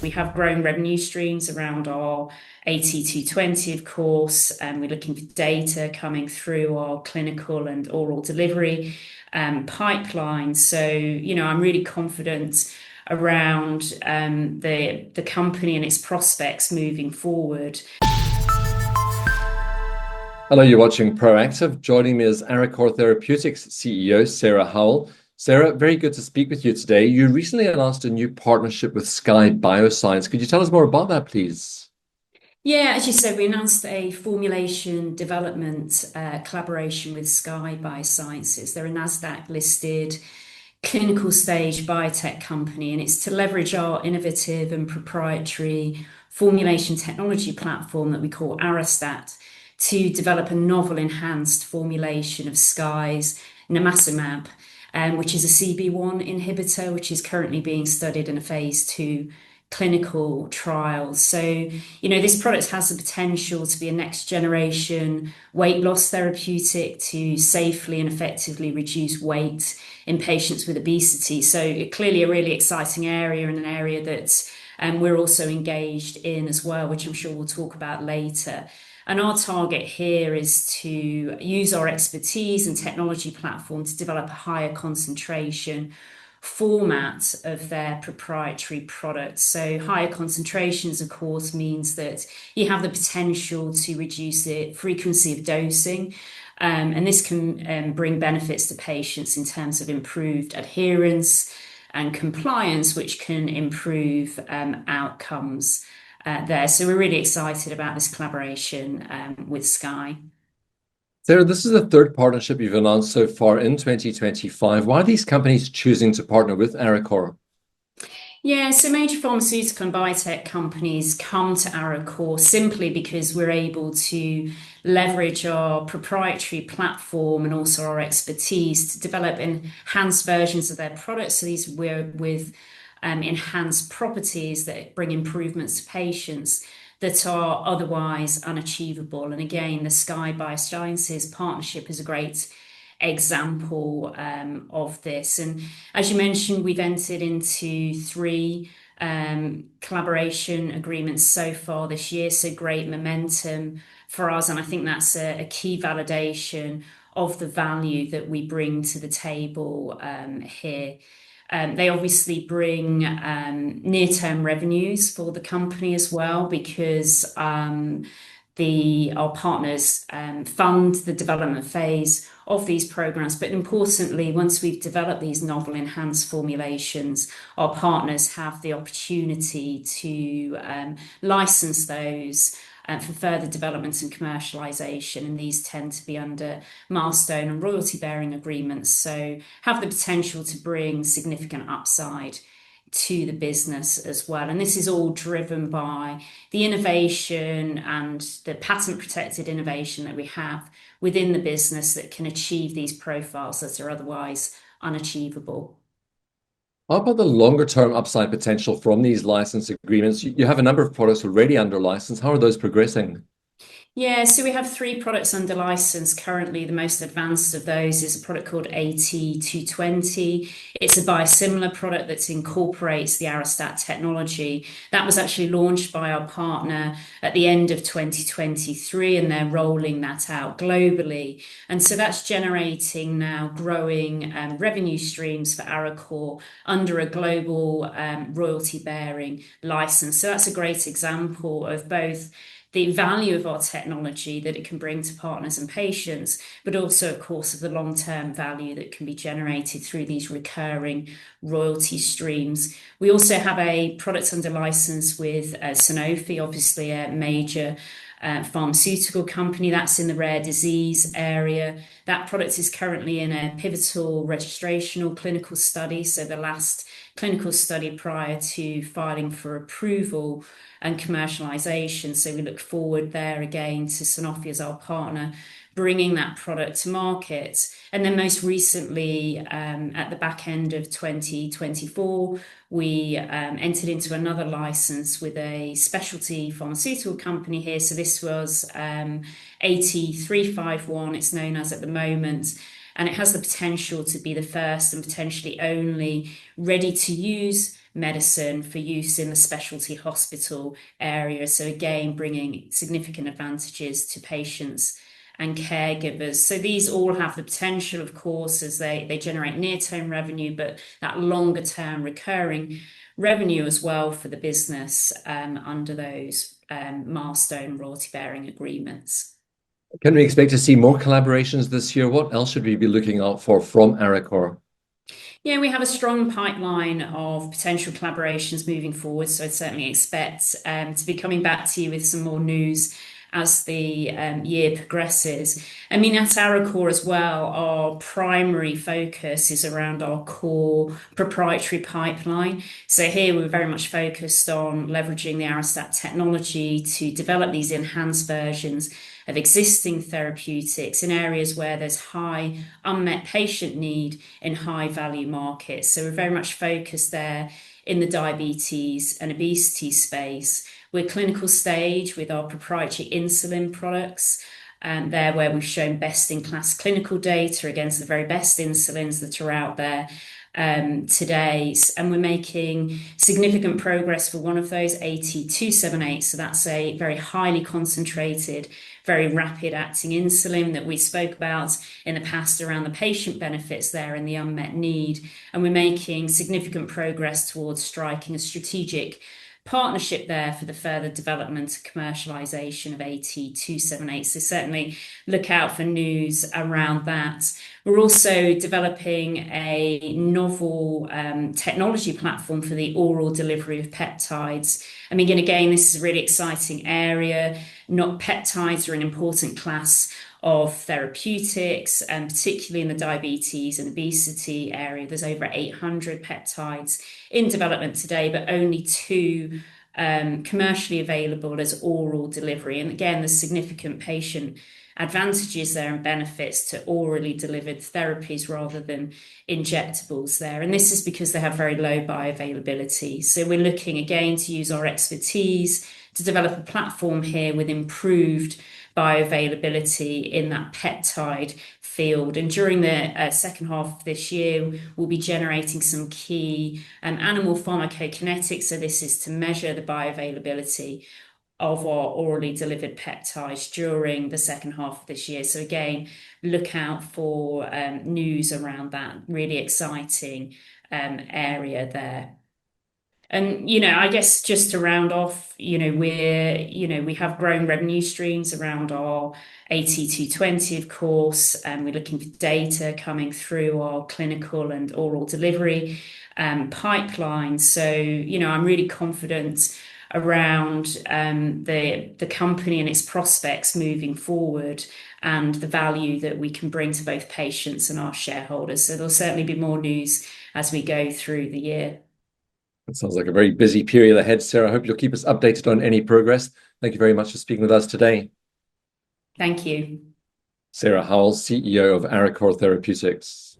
We have grown revenue streams around our AT220, of course, and we're looking for data coming through our clinical and oral delivery pipeline. So, I'm really confident around the company and its prospects moving forward. Hello, you're watching Proactive. Joining me is Arecor Therapeutics CEO, Sarah Howell. Sarah, very good to speak with you today. You recently announced a new partnership with Skye Bioscience. Could you tell us more about that, please? Yeah, as you said, we announced a formulation development collaboration with Skye Biosciences. They're a NASDAQ-listed clinical stage biotech company, and it's to leverage our innovative and proprietary formulation technology platform that we call Arestat to develop a novel enhanced formulation of Skye's nimacimab, which is a CB1 inhibitor, which is currently being studied in a phase 2 clinical trial. So, this product has the potential to be a next generation weight loss therapeutic to safely and effectively reduce weight in patients with obesity. So clearly a really exciting area, and an area that we're also engaged in as well, which I'm sure we'll talk about later. And our target here is to use our expertise and technology platform to develop a higher concentration format of their proprietary products. So higher concentrations, of course, means that you have the potential to reduce the frequency of dosing. And this can bring benefits to patients in terms of improved adherence and compliance, which can improve outcomes there. So we're really excited about this collaboration with Skye. Sarah, this is the third partnership you've announced so far in 2025. Why are these companies choosing to partner with Arecor? Yeah, so major pharmaceutical and biotech companies come to Arecor simply because we're able to leverage our proprietary platform and also our expertise to develop enhanced versions of their products. So these were with enhanced properties that bring improvements to patients that are otherwise unachievable. And again, the Skye Biosciences partnership is a great example of this. And as you mentioned, we've entered into 3 collaboration agreements so far this year, so great momentum for us. And I think that's a key validation of the value that we bring to the table here. They obviously bring near-term revenues for the company as well, because our partners fund the development phase of these programs. But importantly, once we've developed these novel enhanced formulations, our partners have the opportunity to license those for further developments and commercialization, and these tend to be under milestone and royalty-bearing agreements, so have the potential to bring significant upside to the business as well. And this is all driven by the innovation and the patent-protected innovation that we have within the business that can achieve these profiles that are otherwise unachievable. How about the longer-term upside potential from these license agreements? You have a number of products already under license. How are those progressing? Yeah, so we have 3 products under license currently. The most advanced of those is a product called AT220. It's a biosimilar product that incorporates the Arestat technology. That was actually launched by our partner at the end of 2023, and they're rolling that out globally. And so that's generating now growing revenue streams for Arecor under a global royalty-bearing license. So that's a great example of both the value of our technology that it can bring to partners and patients, but also, of course, of the long-term value that can be generated through these recurring royalty streams. We also have a product under license with Sanofi, obviously a major pharmaceutical company that's in the rare disease area. That product is currently in a pivotal registrational clinical study, so the last clinical study prior to filing for approval and commercialization. So we look forward there again to Sanofi as our partner, bringing that product to market. And then most recently, at the back end of 2024, we entered into another license with a specialty pharmaceutical company here. So this was AT351, it's known as at the moment. And it has the potential to be the first and potentially only ready-to-use medicine for use in the specialty hospital area. So again, bringing significant advantages to patients and caregivers. So these all have the potential, of course, as they generate near-term revenue, but that longer-term recurring revenue as well for the business under those milestone royalty-bearing agreements. Can we expect to see more collaborations this year? What else should we be looking out for from Arecor? Yeah, we have a strong pipeline of potential collaborations moving forward. So I'd certainly expect to be coming back to you with some more news as the year progresses. I mean, at Arecor as well, our primary focus is around our core proprietary pipeline. So here we're very much focused on leveraging the Arestat technology to develop these enhanced versions of existing therapeutics in areas where there's high unmet patient need in high value markets. So we're very much focused there in the diabetes and obesity space. We're clinical stage with our proprietary insulin products, and there where we've shown best-in-class clinical data against the very best insulins that are out there today. And we're making significant progress for one of those, AT278. So that's a very highly concentrated, very rapid acting insulin that we spoke about in the past around the patient benefits there and the unmet need. And we're making significant progress towards striking a strategic partnership there for the further development and commercialization of AT278. So certainly look out for news around that. We're also developing a novel technology platform for the oral delivery of peptides. I mean, again, this is a really exciting area. Not peptides are an important class of therapeutics, and particularly in the diabetes and obesity area. There's over 800 peptides in development today, but only 2 commercially available as oral delivery. And again, there's significant patient advantages there and benefits to orally delivered therapies rather than injectables there. And this is because they have very low bioavailability. So we're looking again to use our expertise to develop a platform here with improved bioavailability in that peptide field. And during the second half of this year, we'll be generating some key animal pharmacokinetics. So this is to measure the bioavailability of our orally delivered peptides during the second half of this year. So again, look out for news around that really exciting area there. And, I guess just to round off, we have growing revenue streams around our AT220, of course, and we're looking for data coming through our clinical and oral delivery pipeline. So, I'm really confident around the company and its prospects moving forward and the value that we can bring to both patients and our shareholders. So there'll certainly be more news as we go through the year. It sounds like a very busy period ahead, Sarah. I hope you'll keep us updated on any progress. Thank you very much for speaking with us today. Thank you. Sarah Howell, CEO of Arecor Therapeutics.